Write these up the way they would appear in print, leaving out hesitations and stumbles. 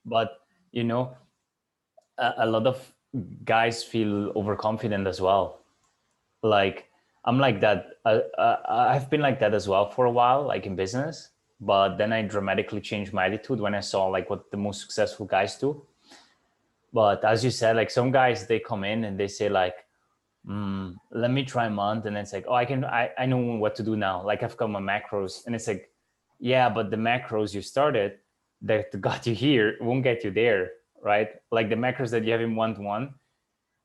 But, you know, a lot of guys feel overconfident as well. Like, I'm like that. I've been like that as well for a while, like in business. But then I dramatically changed my attitude when I saw like what the most successful guys do. But as you said, like some guys, they come in and they say like, let me try a month. And it's like, oh, I know what to do now. Like I've got my macros. And it's like, yeah, but the macros you started that got you here won't get you there, right? Like the macros that you have in month one,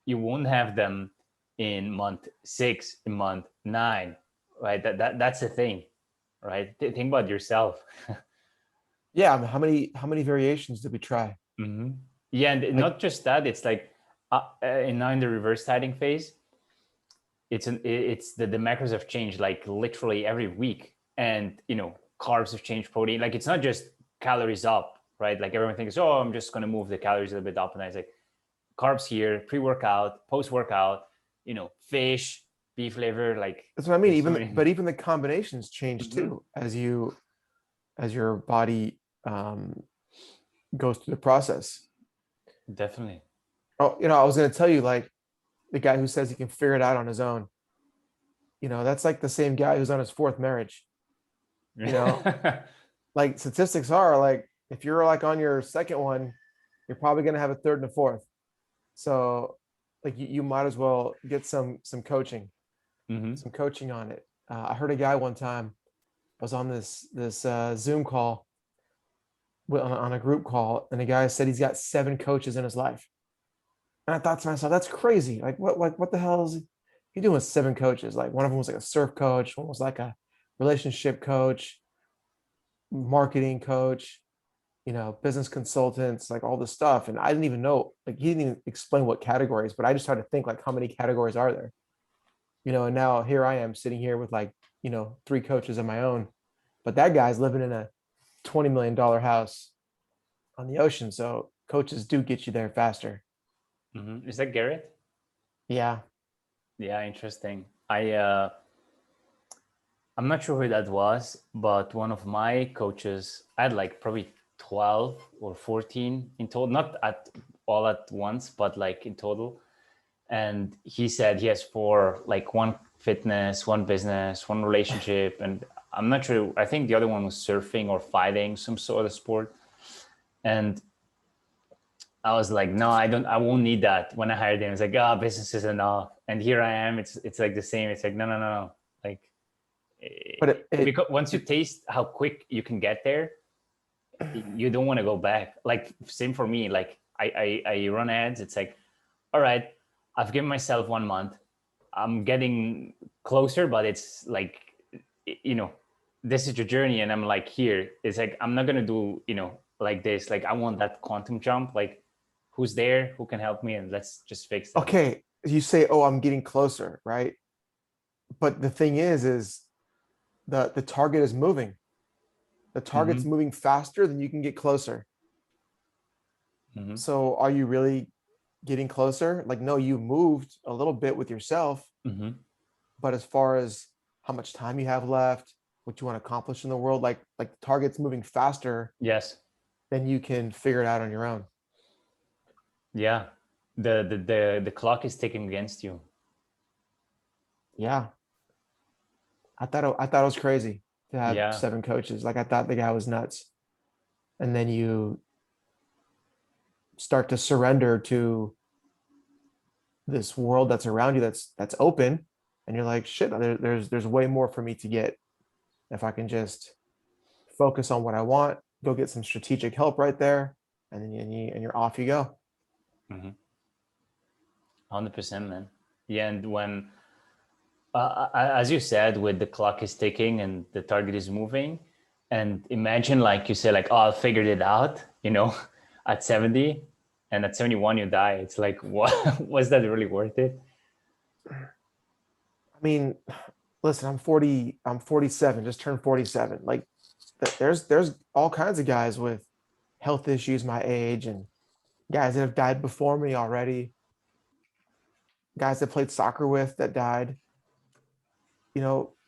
you won't have them in month 6, in month 9, right? That's the thing, right? Think about yourself. Yeah, I mean, how many variations did we try? Mm-hmm. Yeah, and Like, not just that. It's like and now in the reverse tiding phase, it's the macros have changed like literally every week, and carbs have changed, protein. Like it's not just calories up, right? Like everyone thinks, oh, I'm just gonna move the calories a little bit up, and I say carbs here, pre-workout, post-workout, fish, beef liver, like that's what I mean. there's so Even many. but even the combinations change Mhm. too as your body goes through the process. Definitely. Oh, I was going to tell you, like, the guy who says he can figure it out on his own. That's like the same guy who's on his fourth marriage. You know, like statistics are like if you're like on your second one, you're probably going to have a third and a fourth. So, like, you might as well get some coaching, Hmm. some coaching on it. I heard a guy one time was on this Zoom call on a group call, and the guy said he's got 7 coaches in his life. And I thought to myself, that's crazy. Like what the hell is he doing with 7 coaches? Like one of them was like a surf coach, one was like a relationship coach, marketing coach, business consultants, like all this stuff. And I didn't even know, like he didn't even explain what categories, but I just started to think like how many categories are there? And now here I am sitting here with like, 3 coaches of my own. But that guy's living in a $20 million house on the ocean. So coaches do get you there faster. Is that Garrett? Yeah. Yeah, interesting. I'm not sure who that was, but one of my coaches, I had like probably 12 or 14 in total, not at all at once, but like in total. And he said he has 4, like one fitness, one business, one relationship. And I'm not sure, I think the other one was surfing or fighting, some sort of sport. And I was like, no, I won't need that. When I hired him, it's like, business is enough. And here I am. It's like the same. It's like, no, no, no, no. Like, But because once you taste how quick you can get there, you don't want to go back. Like same for me. Like I run ads. It's like, all right, I've given myself 1 month. I'm getting closer, but it's like, you know, this is your journey, and I'm like here. It's like I'm not gonna do like this. Like I want that quantum jump. Like who's there? Who can help me? And let's just fix that. okay, you say, "Oh, I'm getting closer," right? But the thing is the target is moving. The target's Mm-hmm. moving faster than you can get closer. Mm-hmm. So are you really getting closer? Like, no, you moved a little bit with yourself, Mm-hmm. but as far as how much time you have left, what you want to accomplish in the world, like the target's moving faster Yes. than you can figure it out on your own. Yeah. The clock is ticking against you. Yeah. I thought it was crazy to have Yeah. 7 coaches. Like I thought the guy was nuts. And then you start to surrender to this world that's around you that's open, and you're like, shit, there's way more for me to get if I can just focus on what I want, go get some strategic help right there, and then you're off you go. 100%, man. Yeah, and when as you said, with the clock is ticking and the target is moving, and imagine like you say like, oh, I figured it out, at 70, and at 71 you die. It's like, what? Was that really worth it? I mean, listen, I'm 47, just turned 47. Like there's all kinds of guys with health issues my age, and guys that have died before me already, guys that played soccer with that died,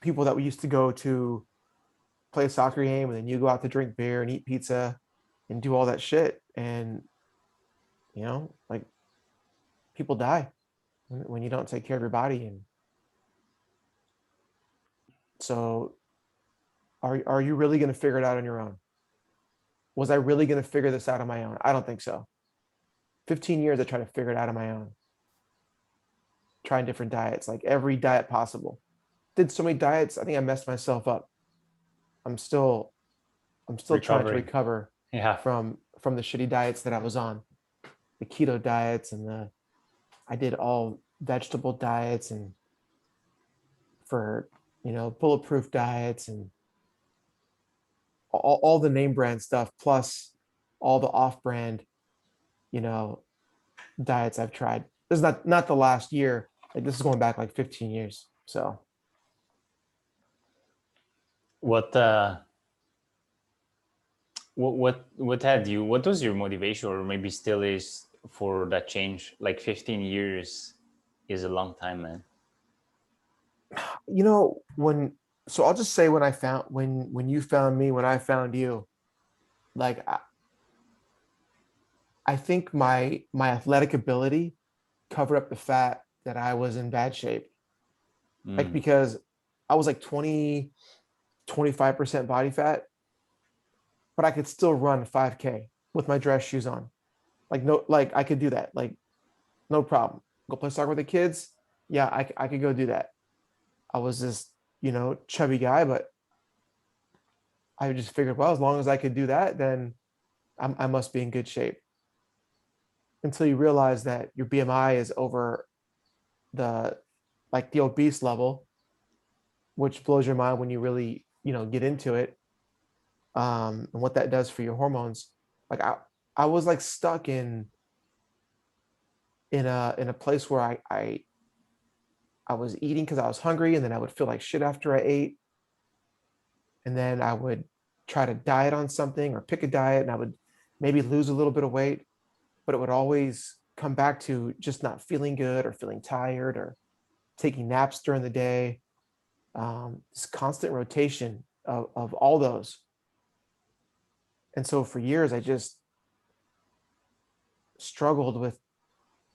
people that we used to go to play a soccer game and then you go out to drink beer and eat pizza. and do all that shit. And, like people die when you don't take care of your body. And so are you really going to figure it out on your own? Was I really going to figure this out on my own? I don't think so. 15 years I tried to figure it out on my own, trying different diets, like every diet possible. Did so many diets, I think I messed myself up. I'm still I'm still trying to Recovering. recover Yeah. from the shitty diets that I was on, the keto diets, and the I did all vegetable diets, and for bulletproof diets, and all the name brand stuff, plus all the off brand you know diets I've tried. This is not the last year. Like this is going back like 15 years. So What what had you, what was your motivation, or maybe still is, for that change? Like 15 years is a long time, man. when so I'll just say when you found me, when I found you, like I think my athletic ability covered up the fat that I was in bad shape. Like Mm. because I was like 25% body fat, but I could still run 5K with my dress shoes on. Like no, like I could do that. Like no problem. Go play soccer with the kids. Yeah, I could go do that. I was this, chubby guy, but I just figured, well, as long as I could do that, then I must be in good shape. Until you realize that your BMI is over the like the obese level, which blows your mind when you really, get into it, and what that does for your hormones. Like I was like stuck in a place where I was eating because I was hungry, and then I would feel like shit after I ate, and then I would try to diet on something or pick a diet, and I would maybe lose a little bit of weight, but it would always come back to just not feeling good or feeling tired or taking naps during the day. This constant rotation of all those. And so for years, I just struggled with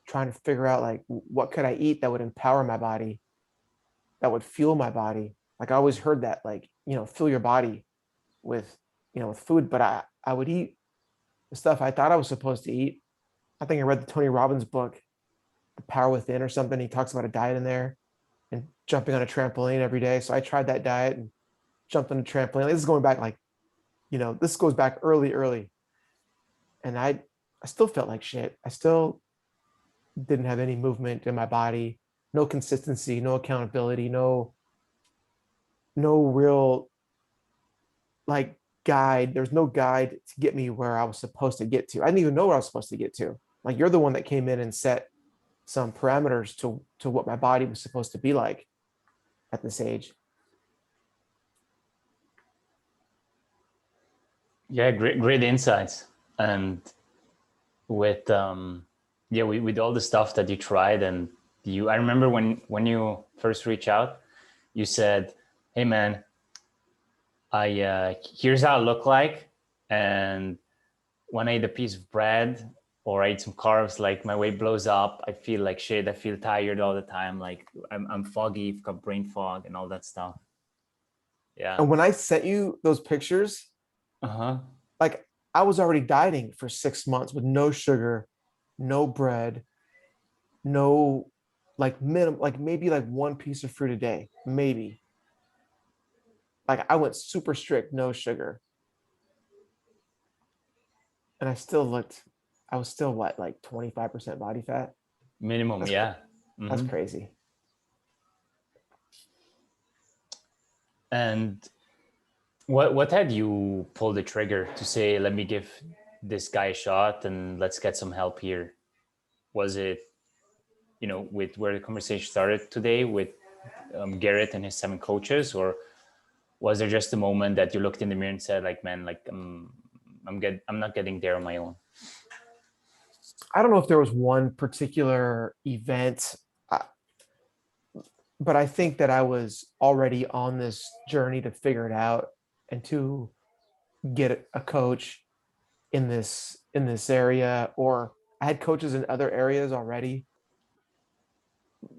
trying to figure out like what could I eat that would empower my body, that would fuel my body. Like I always heard that, like, fill your body with, with food, but I would eat the stuff I thought I was supposed to eat. I think I read the Tony Robbins book, The Power Within or something. He talks about a diet in there and jumping on a trampoline every day. So I tried that diet and jumped on a trampoline. This is going back like, this goes back early. And I still felt like shit. I still didn't have any movement in my body, no consistency, no accountability, no real like guide. There's no guide to get me where I was supposed to get to. I didn't even know where I was supposed to get to. Like you're the one that came in and set some parameters to what my body was supposed to be like at this age. Yeah, great insights. And with yeah, with all the stuff that you tried, and I remember when you first reached out, you said, hey man, I here's how I look like, and when I eat a piece of bread or I eat some carbs, like my weight blows up. I feel like shit. I feel tired all the time. Like I'm foggy, I've got brain fog and all that stuff. Yeah. And when I sent you those pictures, Uh-huh. like I was already dieting for 6 months with no sugar, no bread, no like minimum, like maybe like one piece of fruit a day, maybe. Like I went super strict, no sugar, and I was still what, like 25% body fat. Minimum, That's yeah. that's Hmm. crazy. And what had you pull the trigger to say, let me give this guy a shot and let's get some help here? Was it, with where the conversation started today with Garrett and his 7 coaches, or was there just a moment that you looked in the mirror and said, like, man, like I'm not getting there on my own? I don't know if there was one particular event, uh, but I think that I was already on this journey to figure it out and to get a coach. in this area, or I had coaches in other areas already.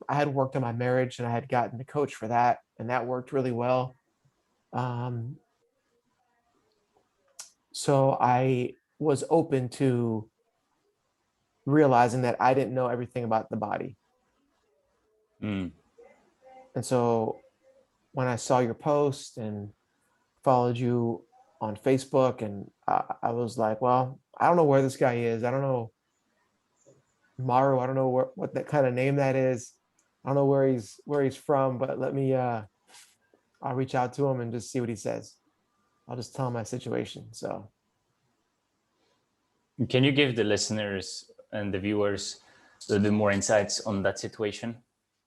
I had worked on my marriage and I had gotten the coach for that, and that worked really well. Um, so I was open to realizing that I didn't know everything about the body. Mm. And so when I saw your post and followed you on Facebook, and I was like, well, I don't know where this guy is. I don't know Maru. I don't know what that kind of name that is. I don't know where he's from, but I'll reach out to him and just see what he says. I'll just tell him my situation. So Can you give the listeners and the viewers a little bit more insights on that situation?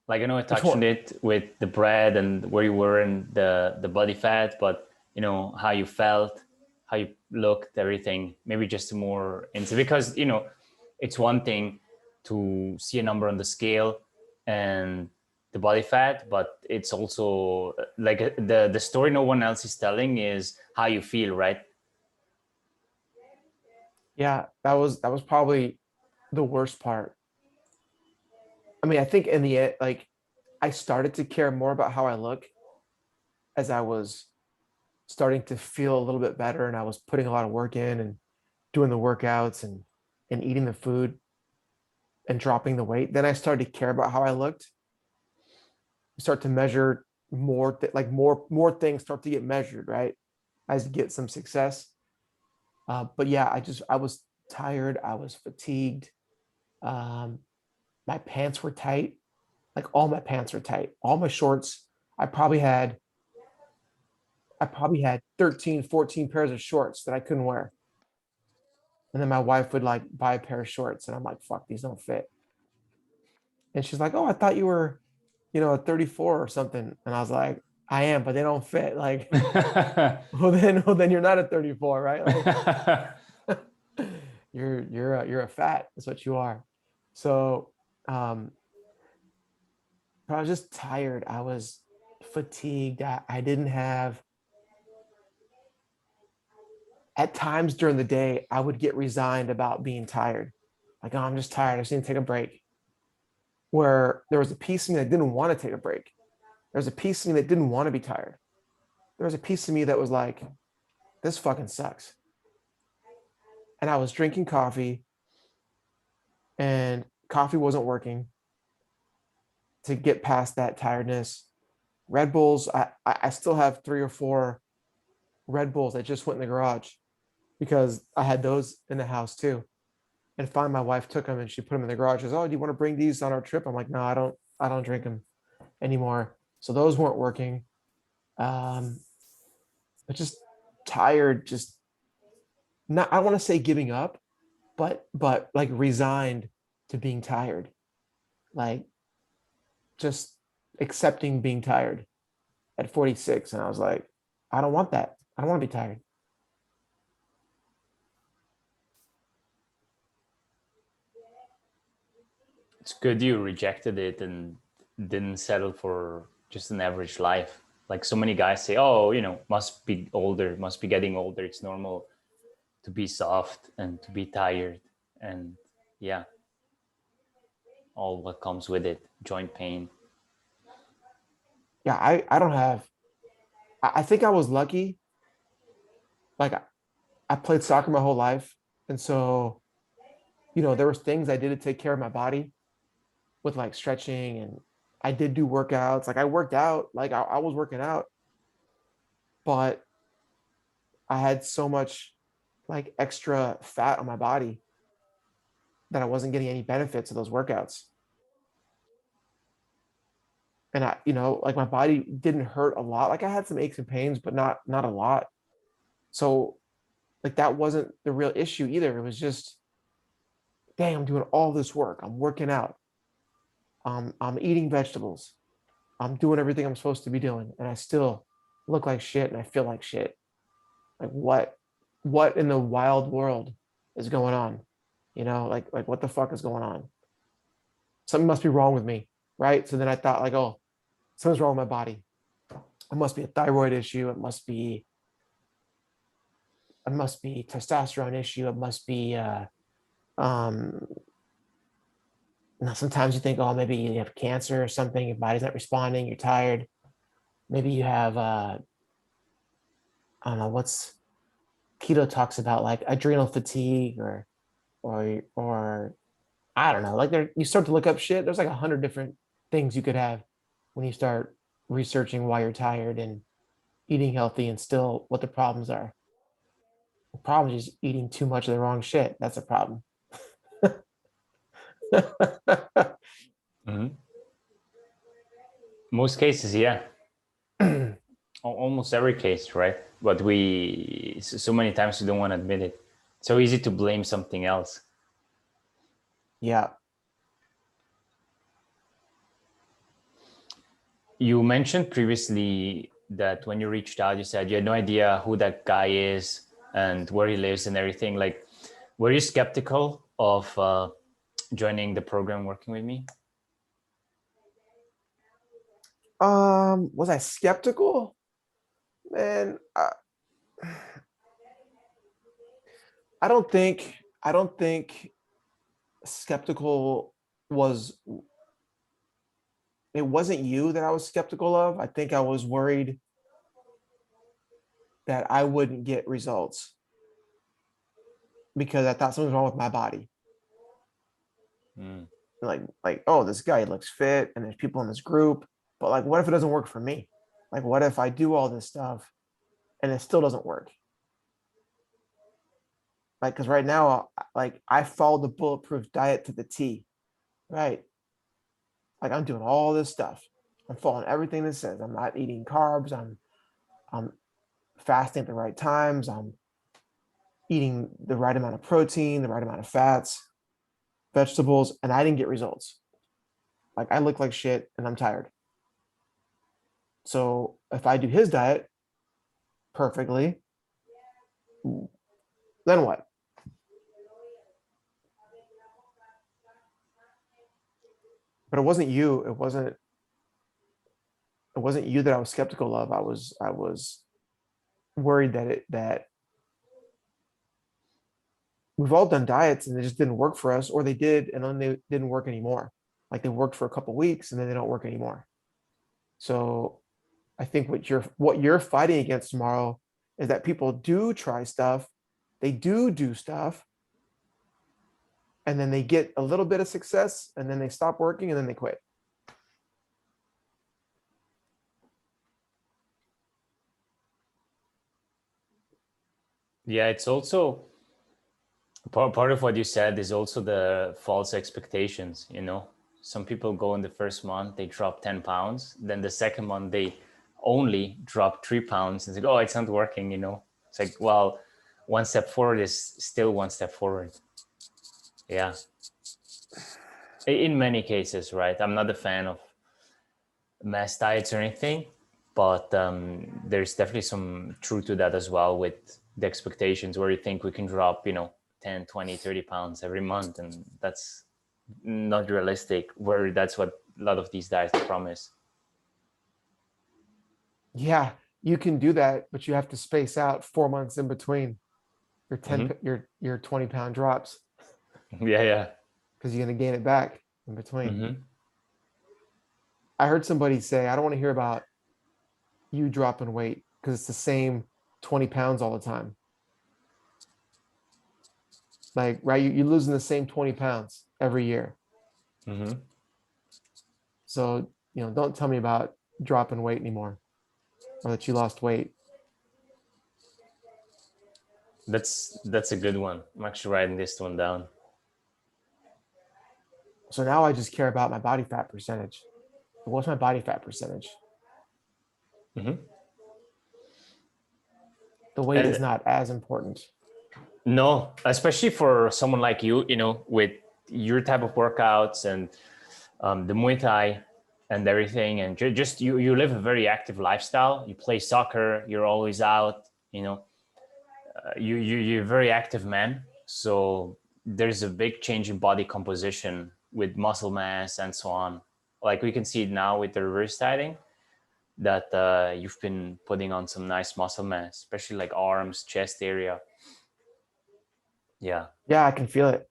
Like I know I which touched one? on it with the bread and where you were and the body fat, but how you felt, how you looked, everything. Maybe just more into, because it's one thing to see a number on the scale and the body fat, but it's also like the story no one else is telling is how you feel, right? Yeah, that was probably the worst part. I mean, I think in the end, like I started to care more about how I look as I was starting to feel a little bit better, and I was putting a lot of work in and doing the workouts and eating the food and dropping the weight. Then I started to care about how I looked. Start to measure more, like more things start to get measured, right? As you get some success. But yeah, I was tired. I was fatigued. Um, my pants were tight. Like all my pants were tight. All my shorts. I probably had I probably had 13, 14 pairs of shorts that I couldn't wear. And then my wife would like buy a pair of shorts, and I'm like, fuck, these don't fit. And she's like, oh, I thought you were, a 34 or something. And I was like, I am, but they don't fit. Like, well then you're not a 34, right? Like you're a fat. That's what you are. So, um, but I was just tired. I was fatigued. I didn't have, at times during the day, I would get resigned about being tired. Like, oh, I'm just tired. I just need to take a break. Where there was a piece of me that didn't want to take a break. There was a piece of me that didn't want to be tired. There was a piece of me that was like, this fucking sucks. And I was drinking coffee, and coffee wasn't working to get past that tiredness. Red Bulls, I still have 3 or 4 Red Bulls that just went in the garage because I had those in the house too. And finally, my wife took them and she put them in the garage. She goes, "Oh, do you want to bring these on our trip?" I'm like, "No, I don't. I don't drink them anymore." So those weren't working. Um, but just tired. Just not. I don't want to say giving up, but like resigned to being tired. Like just accepting being tired at 46. And I was like, I don't want that. I don't want to be tired. It's good you rejected it and didn't settle for just an average life. Like so many guys say, oh, must be older, must be getting older. It's normal to be soft and to be tired. And yeah, all what comes with it, joint pain. Yeah, I don't have, I think I was lucky. Like I played soccer my whole life. And so, there was things I did to take care of my body with like stretching, and I did do workouts. Like I worked out, like I was working out, but I had so much like extra fat on my body that I wasn't getting any benefits of those workouts. And like my body didn't hurt a lot. Like I had some aches and pains, but not a lot. So like that wasn't the real issue either. It was just, dang, I'm doing all this work. I'm working out. I'm eating vegetables. I'm doing everything I'm supposed to be doing, and I still look like shit and I feel like shit. Like what in the wild world is going on? Like what the fuck is going on? Something must be wrong with me, right? So then I thought like, oh, something's wrong with my body. It must be a thyroid issue. It must be it must be testosterone issue. It must be um now sometimes you think, oh, maybe you have cancer or something, your body's not responding, you're tired. Maybe you have I don't know what's keto talks about, like adrenal fatigue or I don't know. Like there, you start to look up shit. There's like 100 different things you could have when you start researching why you're tired and eating healthy and still what the problems are. The problem is just eating too much of the wrong shit. That's a problem. Hmm. Most cases, yeah. Almost every case, right? But we so many times we don't want to admit it. So easy to blame something else. Yeah. You mentioned previously that when you reached out, you said you had no idea who that guy is and where he lives and everything. Like, were you skeptical of joining the program, working with me? Was I skeptical? Man, I don't think skeptical was it wasn't you that I was skeptical of. I think I was worried that I wouldn't get results because I thought something was wrong with my body. Mm. Like, oh, this guy looks fit and there's people in this group, but like, what if it doesn't work for me? Like, what if I do all this stuff and it still doesn't work? Like, because right now, like, I follow the bulletproof diet to the T, right? Like, I'm doing all this stuff. I'm following everything that says. I'm not eating carbs. I'm fasting at the right times. I'm eating the right amount of protein, the right amount of fats, vegetables, and I didn't get results. Like, I look like shit and I'm tired. So if I do his diet perfectly, then what? But it wasn't you. It wasn't you that I was skeptical of. I was worried that we've all done diets and they just didn't work for us, or they did and then they didn't work anymore. Like they worked for a couple of weeks and then they don't work anymore. So I think what you're fighting against tomorrow is that people do try stuff, they do stuff, and then they get a little bit of success and then they stop working and then they quit. Yeah, it's also part of what you said is also the false expectations. Some people go in the first month, they drop 10 pounds. Then the second month, they only drop 3 pounds and say, oh, it's not working. It's like, well, one step forward is still one step forward. Yeah. In many cases, right? I'm not a fan of mass diets or anything, but there's definitely some truth to that as well with the expectations where you think we can drop 10, 20, 30 pounds every month, and that's not realistic, where that's what a lot of these diets promise. Yeah, you can do that, but you have to space out 4 months in between your 10 Hmm. your 20-pound drops Yeah, yeah. because you're going to gain it back in between. Hmm. I heard somebody say, I don't want to hear about you dropping weight because it's the same 20 pounds all the time. Like, right, you're losing the same 20 pounds every year. Hmm. So, don't tell me about dropping weight anymore or that you lost weight. That's a good one. I'm actually writing this one down. So now I just care about my body fat percentage. What's my body fat percentage? Hmm. The weight is And not as important. no, especially for someone like you, with your type of workouts and the Muay Thai and everything, and just you live a very active lifestyle. You play soccer. You're always out. You're a very active man. So there's a big change in body composition with muscle mass and so on. Like we can see it now with the reverse dieting, that you've been putting on some nice muscle mass, especially like arms, chest area. Yeah. Yeah, I can feel it.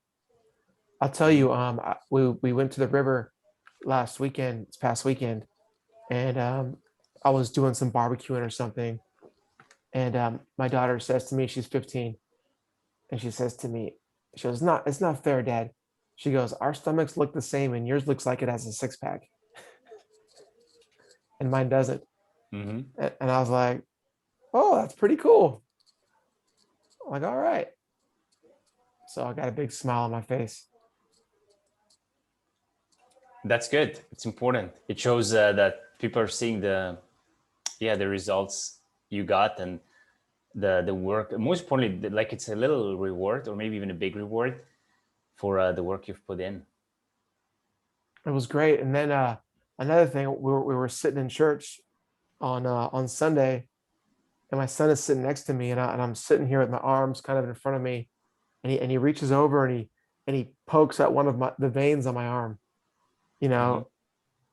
I'll tell Hmm. you, we went to the river last weekend, this past weekend, and I was doing some barbecuing or something, and my daughter says to me, she's 15, and she says to me, she goes, it's not fair, Dad. She goes, our stomachs look the same, and yours looks like it has a six pack, and mine doesn't. Hmm. And I was like, oh, that's pretty cool. I'm like, all right. So I got a big smile on my face. That's good. It's important. It shows that people are seeing the results you got, and the work. Most importantly, like it's a little reward, or maybe even a big reward for the work you've put in. It was great. And then another thing, we were sitting in church on Sunday, and my son is sitting next to me, and I'm sitting here with my arms kind of in front of me, and he reaches over and he pokes at one of the veins on my arm. You Hmm. know,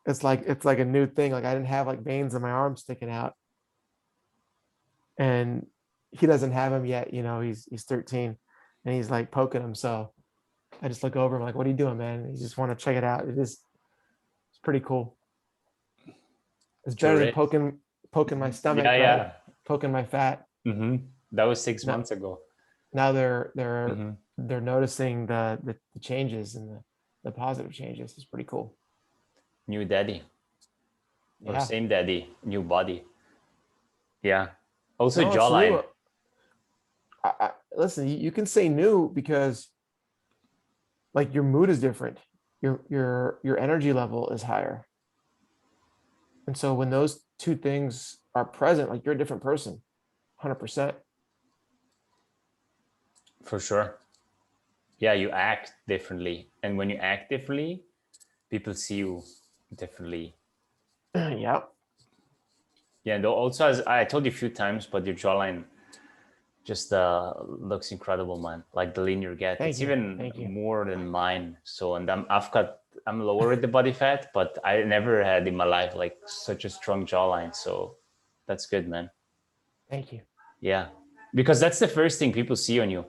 it's like a new thing. Like I didn't have like veins in my arm sticking out, and he doesn't have them yet. He's 13, and he's like poking him. So I just look over. I'm like, "What are you doing, man?" And he just want to check it out. It's pretty cool. It's better Sure than is. poking my Mhm. Yeah, stomach, right? yeah. Poking my fat. Hmm. That was six Now, months ago. now they're Hmm. they're noticing the changes and the positive changes. It's pretty cool. New daddy, or Yeah. same daddy, new body. Yeah. Also No, it's jawline. new. Listen, you can say new because like your mood is different. Your energy level is higher. And so when those two things are present, like you're a different person, 100%. For sure. Yeah, you act differently. And when you act differently, people see you differently. Yeah. Yeah, and also, as I told you a few times, but your jawline just looks incredible, man. Like the lean you get, Thank it's you. even Thank you. more than mine. So, and I'm lower with the body fat, but I never had in my life like such a strong jawline. So that's good, man. Thank you. Yeah, because that's the first thing people see on you.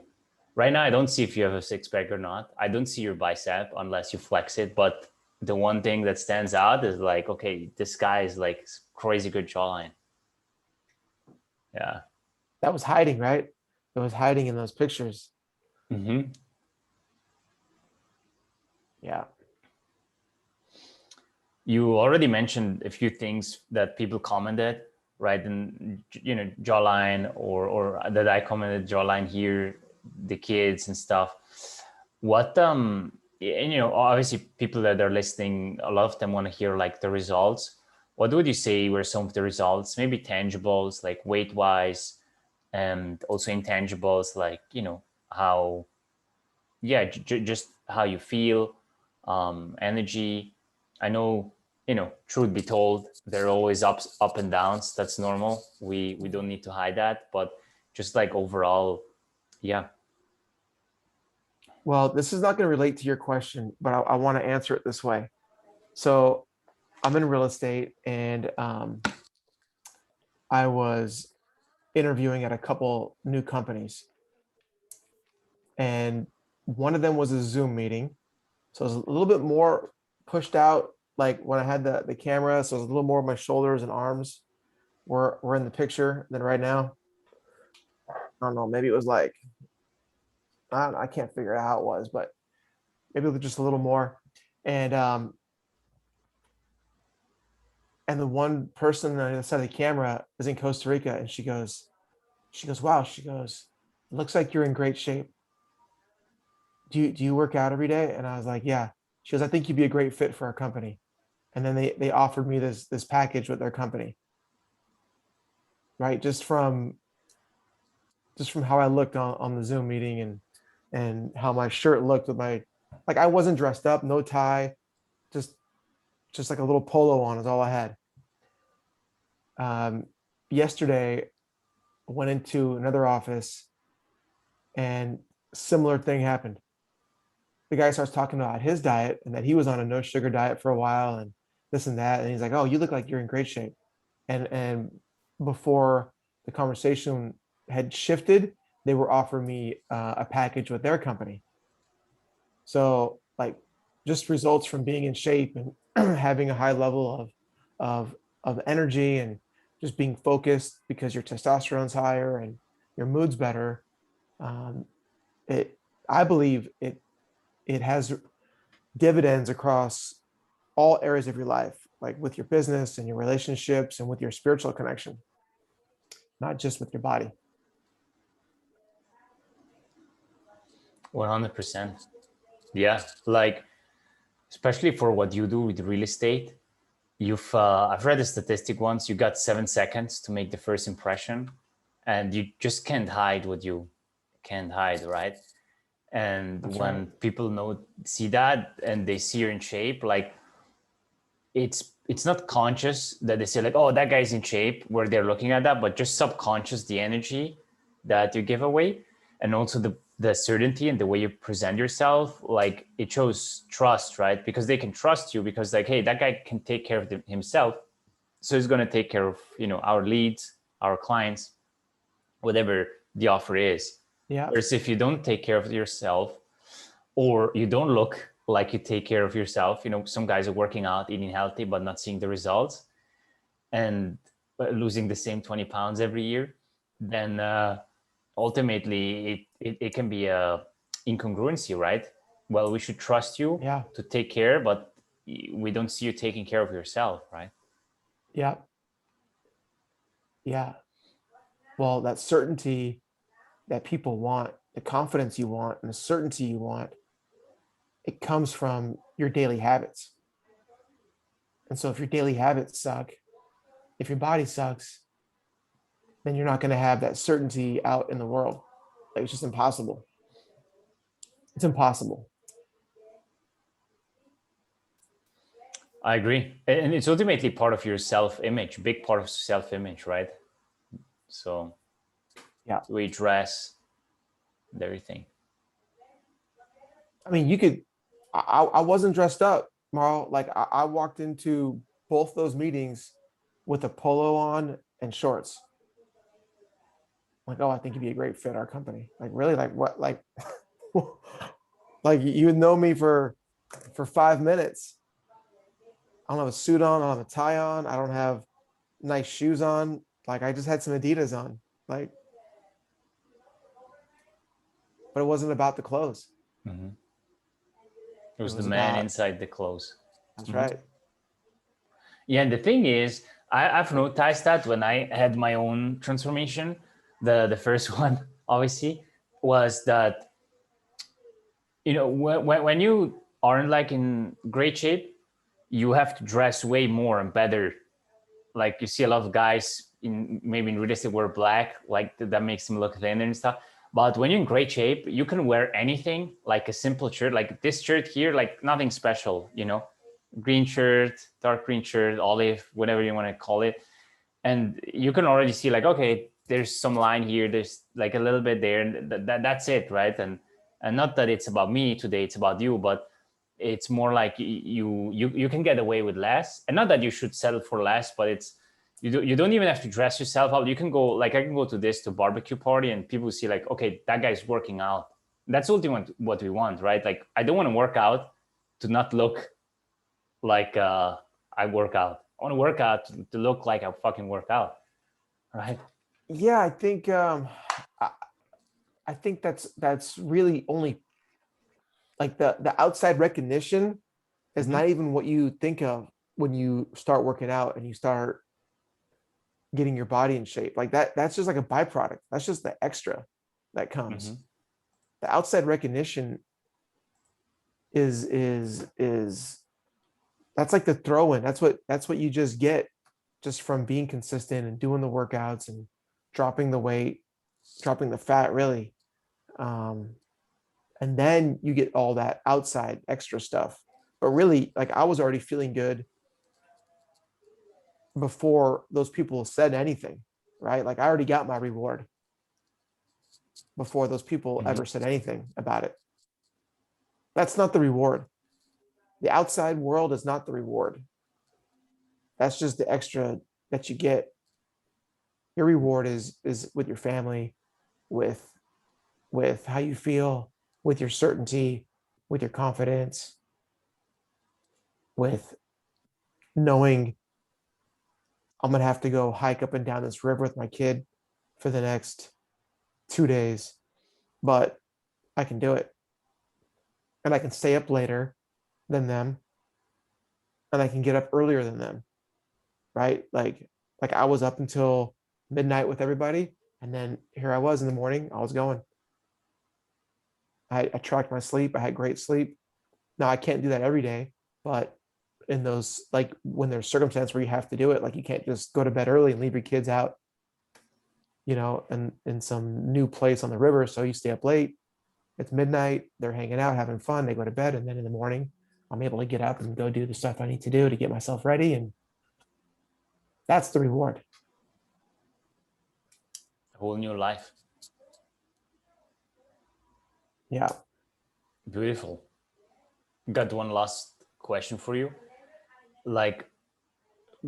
Right now, I don't see if you have a six pack or not. I don't see your bicep unless you flex it. But the one thing that stands out is like, okay, this guy is like crazy good jawline. Yeah. That was hiding, right? It was hiding in those pictures. Hmm. Yeah. You already mentioned a few things that people commented, right? And jawline, or that I commented jawline here, the kids and stuff. What and obviously people that are listening, a lot of them want to hear like the results. What would you say were some of the results? Maybe tangibles like weight wise, and also intangibles like how, yeah, just how you feel, energy. I know, truth be told, there are always up and downs. That's normal. We don't need to hide that, but just like overall, yeah. Well, this is not going to relate to your question, but I want to answer it this way. So I'm in real estate, and I was interviewing at a couple new companies, and one of them was a Zoom meeting. So it was a little bit more pushed out, like when I had the camera. So it was a little more of my shoulders and arms were in the picture than right now. I don't know. Maybe it was like, I can't figure out how it was, but maybe it was just a little more. And and the one person on the other side of the camera is in Costa Rica, and she goes, wow, she goes, it looks like you're in great shape. Do you work out every day? And I was like, yeah. She goes, I think you'd be a great fit for our company. And then they offered me this package with their company, right? Just from how I looked on the Zoom meeting, and how my shirt looked with my, like, I wasn't dressed up, no tie, just just like a little polo on is all I had. Yesterday, I went into another office, and similar thing happened. The guy starts talking about his diet and that he was on a no sugar diet for a while and this and that. And he's like, "Oh, you look like you're in great shape." And before the conversation had shifted, they were offering me a package with their company. So like just results from being in shape and having a high level of of energy and just being focused because your testosterone's higher and your mood's better. Um, it I believe it has dividends across all areas of your life, like with your business and your relationships and with your spiritual connection, not just with your body. 100%. Yeah, like especially for what you do with real estate, I've read a statistic once. You got 7 seconds to make the first impression, and you just can't hide what you can't hide, right? And That's right. when people see that and they see you're in shape, like it's not conscious that they say like, oh, that guy's in shape, where they're looking at that, but just subconscious, the energy that you give away, and also the certainty and the way you present yourself, like it shows trust, right? Because they can trust you because like, hey, that guy can take care of himself, so he's going to take care of our leads, our clients, whatever the offer is. Yeah. Whereas if you don't take care of yourself, or you don't look like you take care of yourself, some guys are working out, eating healthy, but not seeing the results, and losing the same 20 pounds every year, then ultimately it can be a incongruency, right? Well, we should trust you Yeah. to take care, but we don't see you taking care of yourself, right? Yeah. Yeah. Well, that certainty that people want, the confidence you want, and the certainty you want, it comes from your daily habits. And so if your daily habits suck, if your body sucks, then you're not going to have that certainty out in the world. Like, it's just impossible. It's impossible. I agree. And it's ultimately part of your self-image, big part of self-image, right? So Yeah. the way you dress and everything. I mean, you could, I wasn't dressed up, Marl. Like, I walked into both those meetings with a polo on and shorts. Like, oh, I think you'd be a great fit our company. Like, really? Like, what? Like, like you would know me for 5 minutes. I don't have a suit on. I don't have a tie on. I don't have nice shoes on. Like, I just had some Adidas on. Like, but it wasn't about the clothes. Mm-hmm. It It was the was man about, inside the clothes. that's Mm-hmm. right. Yeah, and the thing is, I've noticed that when I had my own transformation, the first one obviously was that when you aren't like in great shape, you have to dress way more and better. Like you see a lot of guys in maybe in real estate wear black, like that makes them look thinner and stuff. But when you're in great shape, you can wear anything, like a simple shirt, like this shirt here, like nothing special, green shirt, dark green shirt, olive, whatever you want to call it. And you can already see like, okay, there's some line here, there's like a little bit there, and that's it, right? And not that it's about me today, it's about you, but it's more like you can get away with less, and not that you should settle for less, but it's you don't even have to dress yourself up. You can go, like I can go to barbecue party and people see like, okay, that guy's working out. That's ultimately what we want, right? Like I don't want to work out to not look like I work out. I want to work out to look like I fucking work out, right? Yeah, I, I think that's really only like the outside recognition is Mm-hmm. not even what you think of when you start working out and you start getting your body in shape. Like that's just like a byproduct. That's just the extra that Mm-hmm. comes. The outside recognition is that's like the throw in. That's what you just get just from being consistent and doing the workouts and dropping the weight, dropping the fat really. Um, and then you get all that outside extra stuff. But really, like I was already feeling good before those people said anything, right? Like I already got my reward before those people Mm-hmm. ever said anything about it. That's not the reward. The outside world is not the reward. That's just the extra that you get. Your reward is with your family, with with how you feel, with your certainty, with your confidence, with knowing I'm going to have to go hike up and down this river with my kid for the next 2 days, but I can do it. And I can stay up later than them, and I can get up earlier than them, right? Like I was up until midnight with everybody, and then here I was in the morning. I was going. I tracked my sleep. I had great sleep. Now I can't do that every day, but in those, like when there's circumstance where you have to do it, like you can't just go to bed early and leave your kids out, and in some new place on the river. So you stay up late. It's midnight. They're hanging out, having fun. They go to bed, and then in the morning, I'm able to get up and go do the stuff I need to do to get myself ready, and that's the reward. A whole new life. Yeah. Beautiful. Got one last question for you. Like,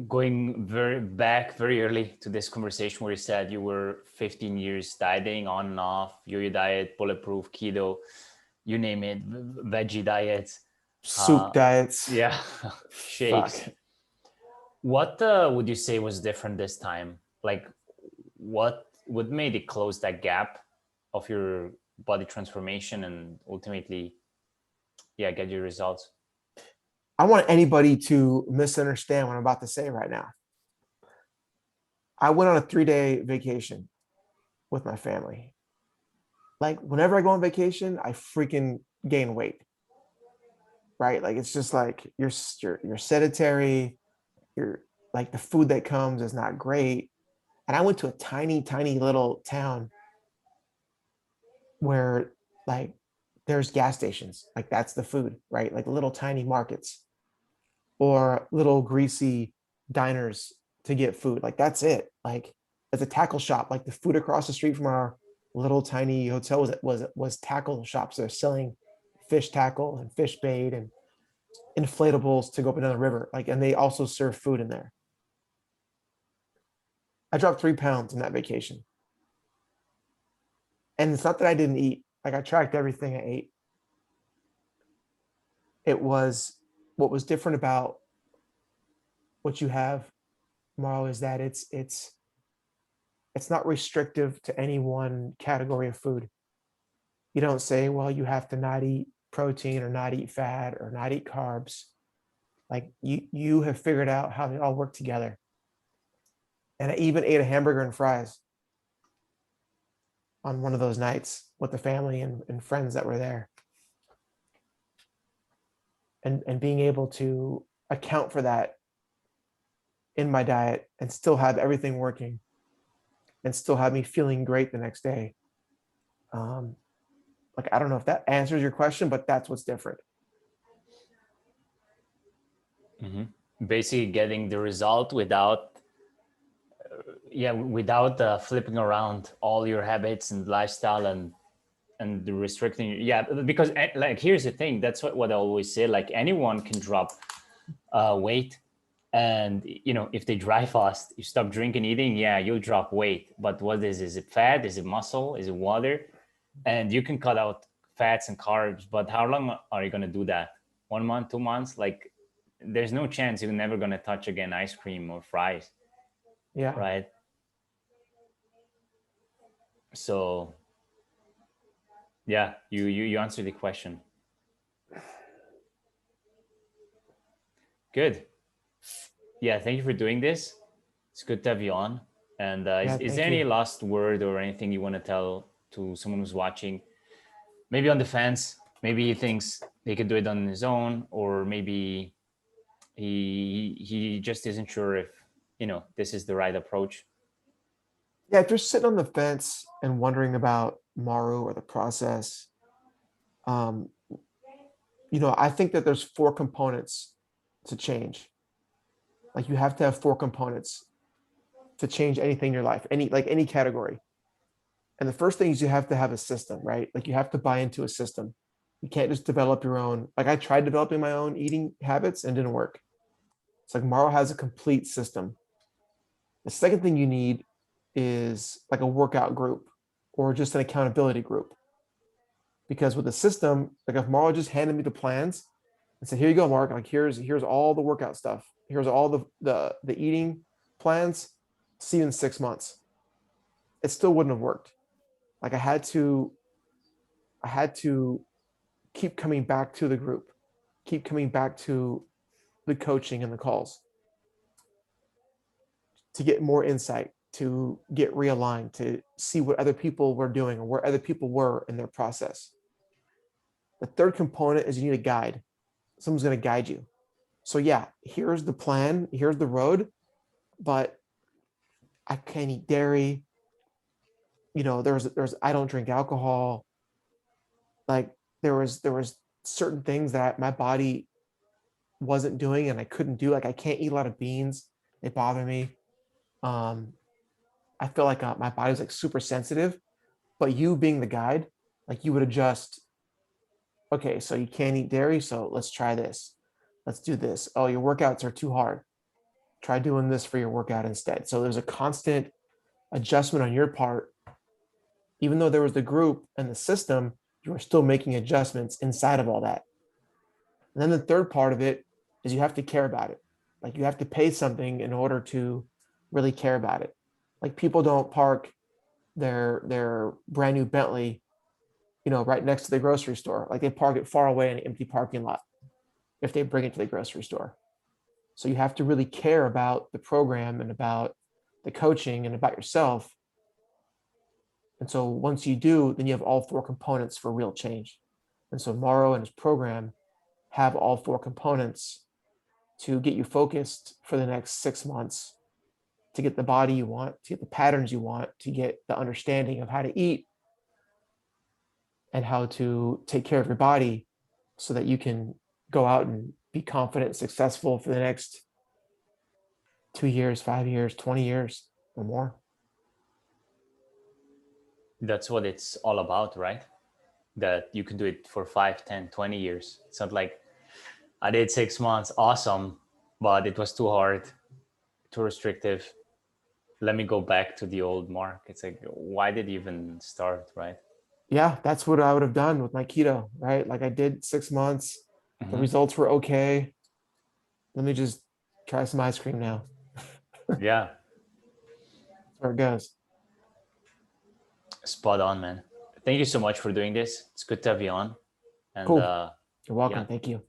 going very early to this conversation where you said you were 15 years dieting on and off, yo-yo diet, bulletproof, keto, you name it, veggie diets, Soup diets. yeah, Fuck. shakes. What would you say was different this time? Like, what made it close that gap of your body transformation and ultimately, yeah, get your results? I want anybody to misunderstand what I'm about to say right now. I went on a 3-day vacation with my family. Like whenever I go on vacation, I freaking gain weight. Right? Like it's just like you're sedentary. You're like the food that comes is not great. And I went to a tiny, tiny little town where like there's gas stations. Like that's the food, right? Like little tiny markets or little greasy diners to get food. Like that's it. Like it's a tackle shop. Like the food across the street from our little tiny hotel was tackle shops. They're selling fish tackle and fish bait and inflatables to go up and down the river. Like, and they also serve food in there. I dropped 3 pounds in that vacation. And it's not that I didn't eat. Like I tracked everything I ate. It was what was different about what you have, Marl, is that it's not restrictive to any one category of food. You don't say, well, you have to not eat protein or not eat fat or not eat carbs. Like you have figured out how they all work together. And I even ate a hamburger and fries on one of those nights with the family and friends that were there. And being able to account for that in my diet and still have everything working and still have me feeling great the next day. Um, like, I don't know if that answers your question, but that's what's different. Basically, getting the result without, yeah, without flipping around all your habits and lifestyle and the restricting. Yeah, because like here's the thing. That's what I always say. Like anyone can drop weight, and if they dry fast, you stop drinking, eating, yeah, you'll drop weight. But what is it fat? Is it muscle? Is it water? And you can cut out fats and carbs, but how long are you going to do that? 1 month, 2 months? Like there's no chance you're never going to touch again ice cream or fries, Yeah. right? So yeah, you answered the question. Good. Yeah, thank you for doing this. It's good to have you on. And Yeah. is there Thank any you. last word or anything you want to tell to someone who's watching? Maybe on the fence, maybe he thinks he could do it on his own, or maybe he just isn't sure if this is the right approach. Yeah. If you're sitting on the fence and wondering about Maru or the process, um, I think that there's 4 components to change. Like you have to have 4 components to change anything in your life, any category. And the first thing is you have to have a system, right? Like you have to buy into a system. You can't just develop your own. Like I tried developing my own eating habits and didn't work. It's like Maro has a complete system. The second thing you need is like a workout group or just an accountability group. Because with the system, like if Marlo just handed me the plans and said, "Here you go, Mark. Like here's all the workout stuff. Here's all the eating plans. See you in 6 months." It still wouldn't have worked. Like I had to keep coming back to the group, keep coming back to the coaching and the calls to get more insight, to get realigned, to see what other people were doing or where other people were in their process. The third component is you need a guide. Someone's going to guide you. So yeah, here's the plan, here's the road, but I can't eat dairy. There's I don't drink alcohol. Like there was certain things that my body wasn't doing and I couldn't do. Like I can't eat a lot of beans. They bother me. Um, I feel like my body was like super sensitive. But you being the guide, like you would adjust. Okay, so you can't eat dairy, so let's try this. Let's do this. Oh, your workouts are too hard. Try doing this for your workout instead. So there's a constant adjustment on your part. Even though there was the group and the system, you were still making adjustments inside of all that. And then the third part of it is you have to care about it. Like you have to pay something in order to really care about it. Like people don't park their brand new Bentley, right next to the grocery store. Like they park it far away in an empty parking lot if they bring it to the grocery store. So you have to really care about the program and about the coaching and about yourself. And so once you do, then you have all four components for real change. And so Morrow and his program have all four components to get you focused for the next 6 months, to get the body you want, to get the patterns you want, to get the understanding of how to eat and how to take care of your body so that you can go out and be confident and successful for the next 2 years, 5 years, 20 years or more. That's what it's all about, right? That you can do it for 5, 10, 20 years. It's not like I did 6 months, awesome, but it was too hard, too restrictive. Let me go back to the old Mark. It's like, why did you even start, right? Yeah, that's what I would have done with my keto, right? Like I did 6 months, the Hmm. results were okay. Let me just try some ice cream now. Yeah, That's where it goes. spot on, man. Thank you so much for doing this. It's good to have you on. And Cool. You're yeah, welcome. Thank you.